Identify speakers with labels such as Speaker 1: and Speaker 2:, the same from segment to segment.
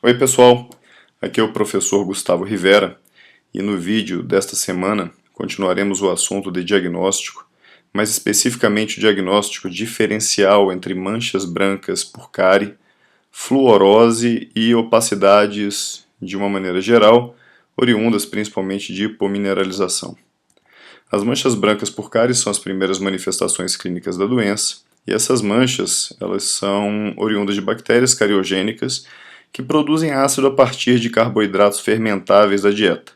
Speaker 1: Oi pessoal, aqui é o professor Gustavo Rivera e no vídeo desta semana continuaremos o assunto de diagnóstico, mais especificamente o diagnóstico diferencial entre manchas brancas por cárie, fluorose e opacidades de uma maneira geral, oriundas principalmente de hipomineralização. As manchas brancas por cárie são as primeiras manifestações clínicas da doença e essas manchas elas são oriundas de bactérias cariogênicas que produzem ácido a partir de carboidratos fermentáveis da dieta.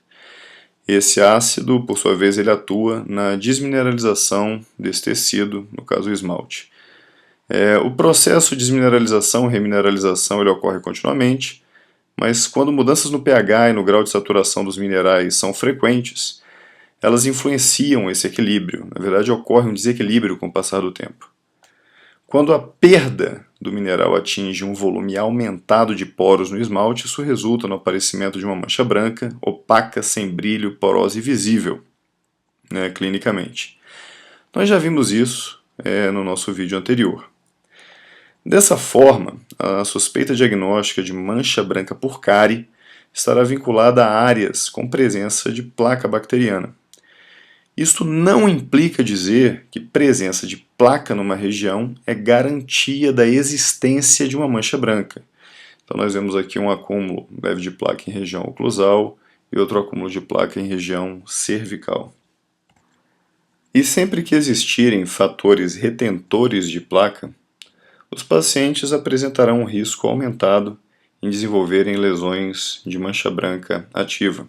Speaker 1: Esse ácido, por sua vez, ele atua na desmineralização desse tecido, no caso o esmalte. O processo de desmineralização e remineralização ele ocorre continuamente, mas quando mudanças no pH e no grau de saturação dos minerais são frequentes, elas influenciam esse equilíbrio. Na verdade, ocorre um desequilíbrio com o passar do tempo. Quando a perda do mineral atinge um volume aumentado de poros no esmalte, isso resulta no aparecimento de uma mancha branca, opaca, sem brilho, porosa e visível, clinicamente. Nós já vimos isso no nosso vídeo anterior. Dessa forma, a suspeita diagnóstica de mancha branca por cárie estará vinculada a áreas com presença de placa bacteriana. Isto não implica dizer que presença de placa numa região é garantia da existência de uma mancha branca. Então nós vemos aqui um acúmulo leve de placa em região oclusal e outro acúmulo de placa em região cervical. E sempre que existirem fatores retentores de placa, os pacientes apresentarão um risco aumentado em desenvolverem lesões de mancha branca ativa.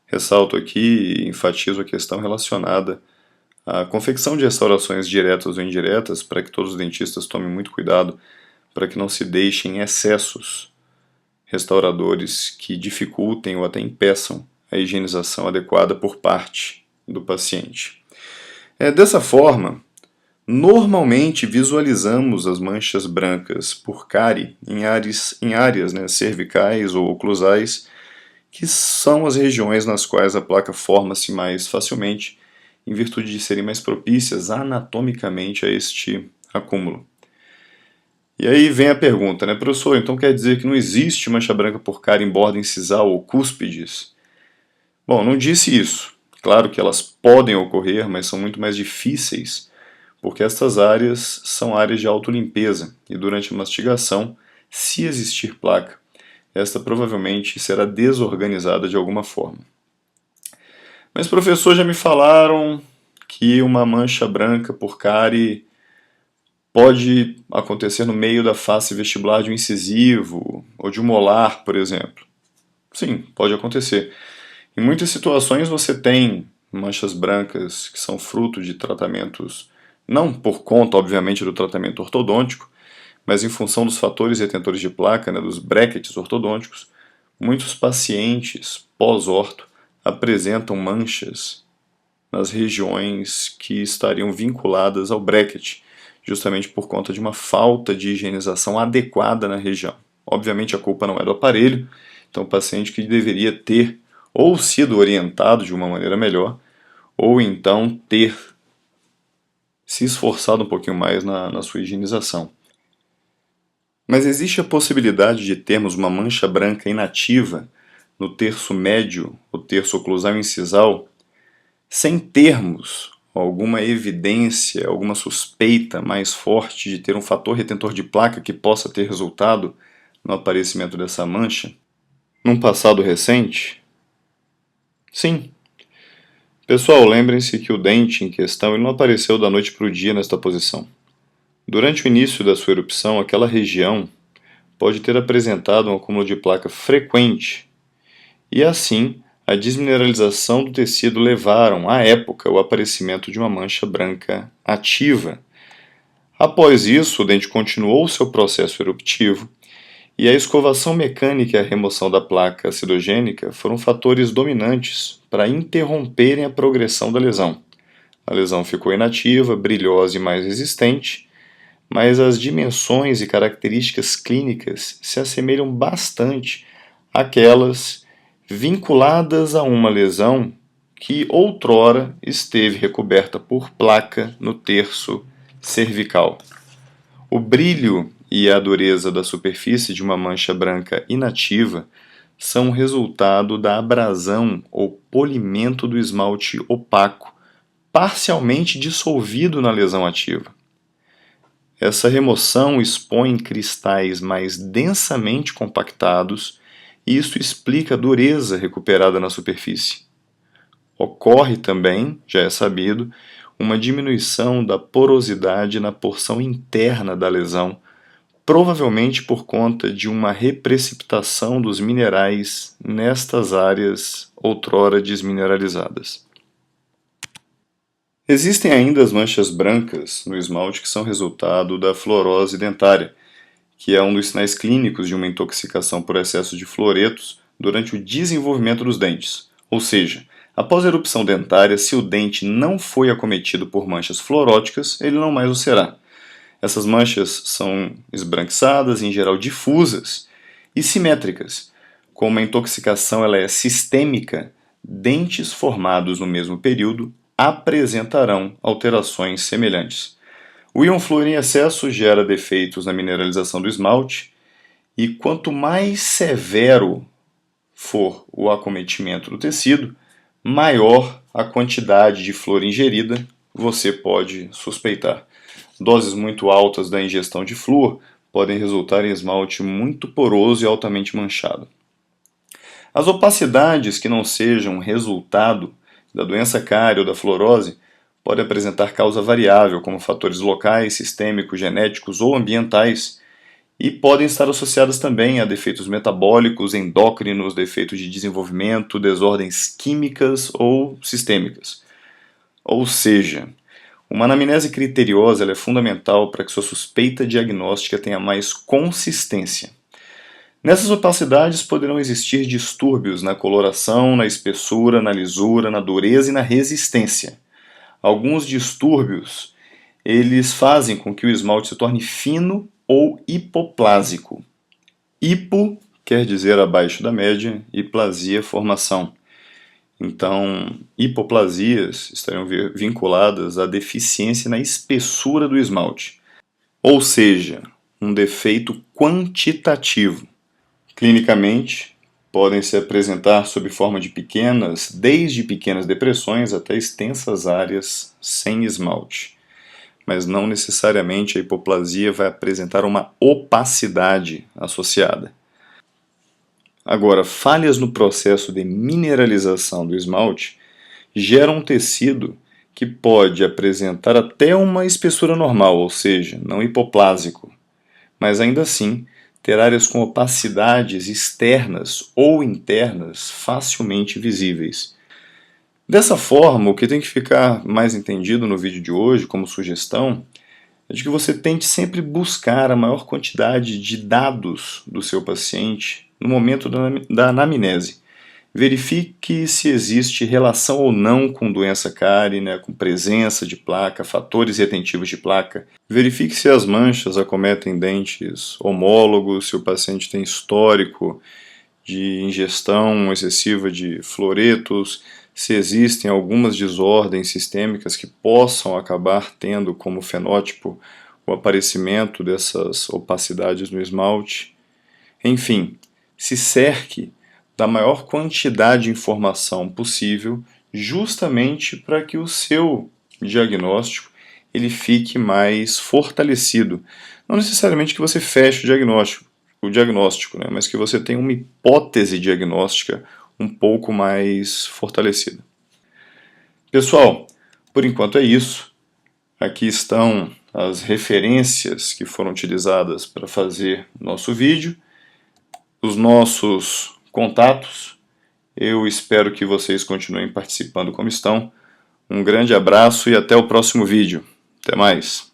Speaker 1: Ressalto aqui e enfatizo a questão relacionada à confecção de restaurações diretas ou indiretas, para que todos os dentistas tomem muito cuidado, para que não se deixem excessos restauradores que dificultem ou até impeçam a higienização adequada por parte do paciente. Dessa forma, normalmente visualizamos as manchas brancas por cárie em áreas cervicais ou oclusais, que são as regiões nas quais a placa forma-se mais facilmente, em virtude de serem mais propícias anatomicamente a este acúmulo. E aí vem a pergunta, professor, então quer dizer que não existe mancha branca por cárie em borda incisal ou cúspides? Bom, não disse isso. Claro que elas podem ocorrer, mas são muito mais difíceis, porque estas áreas são áreas de autolimpeza, e durante a mastigação, se existir placa, esta provavelmente será desorganizada de alguma forma. Mas, professor, já me falaram que uma mancha branca por cárie pode acontecer no meio da face vestibular de um incisivo ou de um molar, por exemplo. Sim, pode acontecer. Em muitas situações você tem manchas brancas que são fruto de tratamentos, não por conta, obviamente, do tratamento ortodôntico, mas em função dos fatores retentores de placa, dos brackets ortodônticos, muitos pacientes pós-orto apresentam manchas nas regiões que estariam vinculadas ao bracket, justamente por conta de uma falta de higienização adequada na região. Obviamente a culpa não é do aparelho, então o paciente que deveria ter ou sido orientado de uma maneira melhor, ou então ter se esforçado um pouquinho mais na sua higienização. Mas existe a possibilidade de termos uma mancha branca inativa no terço médio, o terço oclusal incisal, sem termos alguma evidência, alguma suspeita mais forte de ter um fator retentor de placa que possa ter resultado no aparecimento dessa mancha, num passado recente? Sim. Pessoal, lembrem-se que o dente em questão ele não apareceu da noite para o dia nesta posição. Durante o início da sua erupção, aquela região pode ter apresentado um acúmulo de placa frequente e, assim, a desmineralização do tecido levaram, à época, o aparecimento de uma mancha branca ativa. Após isso, o dente continuou seu processo eruptivo e a escovação mecânica e a remoção da placa acidogênica foram fatores dominantes para interromperem a progressão da lesão. A lesão ficou inativa, brilhosa e mais resistente, mas as dimensões e características clínicas se assemelham bastante àquelas vinculadas a uma lesão que outrora esteve recoberta por placa no terço cervical. O brilho e a dureza da superfície de uma mancha branca inativa são resultado da abrasão ou polimento do esmalte opaco, parcialmente dissolvido na lesão ativa. Essa remoção expõe cristais mais densamente compactados e isso explica a dureza recuperada na superfície. Ocorre também, já é sabido, uma diminuição da porosidade na porção interna da lesão, provavelmente por conta de uma reprecipitação dos minerais nestas áreas outrora desmineralizadas. Existem ainda as manchas brancas no esmalte que são resultado da fluorose dentária, que é um dos sinais clínicos de uma intoxicação por excesso de fluoretos durante o desenvolvimento dos dentes. Ou seja, após a erupção dentária, se o dente não foi acometido por manchas fluoróticas, ele não mais o será. Essas manchas são esbranquiçadas, em geral difusas e simétricas. Como a intoxicação ela é sistêmica, dentes formados no mesmo período apresentarão alterações semelhantes. O íon flúor em excesso gera defeitos na mineralização do esmalte e quanto mais severo for o acometimento do tecido, maior a quantidade de flúor ingerida você pode suspeitar. Doses muito altas da ingestão de flúor podem resultar em esmalte muito poroso e altamente manchado. As opacidades que não sejam resultado da doença cárie ou da fluorose podem apresentar causa variável, como fatores locais, sistêmicos, genéticos ou ambientais, e podem estar associadas também a defeitos metabólicos, endócrinos, defeitos de desenvolvimento, desordens químicas ou sistêmicas. Ou seja, uma anamnese criteriosa é fundamental para que sua suspeita diagnóstica tenha mais consistência. Nessas opacidades poderão existir distúrbios na coloração, na espessura, na lisura, na dureza e na resistência. Alguns distúrbios eles fazem com que o esmalte se torne fino ou hipoplásico. Hipo quer dizer abaixo da média e plasia formação. Então, hipoplasias estariam vinculadas à deficiência na espessura do esmalte, ou seja, um defeito quantitativo. Clinicamente, podem se apresentar sob forma de desde pequenas depressões até extensas áreas sem esmalte. Mas não necessariamente a hipoplasia vai apresentar uma opacidade associada. Agora, falhas no processo de mineralização do esmalte geram um tecido que pode apresentar até uma espessura normal, ou seja, não hipoplásico, mas ainda assim ter áreas com opacidades externas ou internas facilmente visíveis. Dessa forma, o que tem que ficar mais entendido no vídeo de hoje, como sugestão, é de que você tente sempre buscar a maior quantidade de dados do seu paciente no momento da anamnese. Verifique se existe relação ou não com doença cárie, com presença de placa, fatores retentivos de placa. Verifique se as manchas acometem dentes homólogos, se o paciente tem histórico de ingestão excessiva de fluoretos, se existem algumas desordens sistêmicas que possam acabar tendo como fenótipo o aparecimento dessas opacidades no esmalte. Enfim, se cerque da maior quantidade de informação possível, justamente para que o seu diagnóstico ele fique mais fortalecido. Não necessariamente que você feche o diagnóstico, mas que você tenha uma hipótese diagnóstica um pouco mais fortalecida. Pessoal, por enquanto é isso. Aqui estão as referências que foram utilizadas para fazer nosso vídeo, os nossos contatos. Eu espero que vocês continuem participando como estão. Um grande abraço e até o próximo vídeo. Até mais!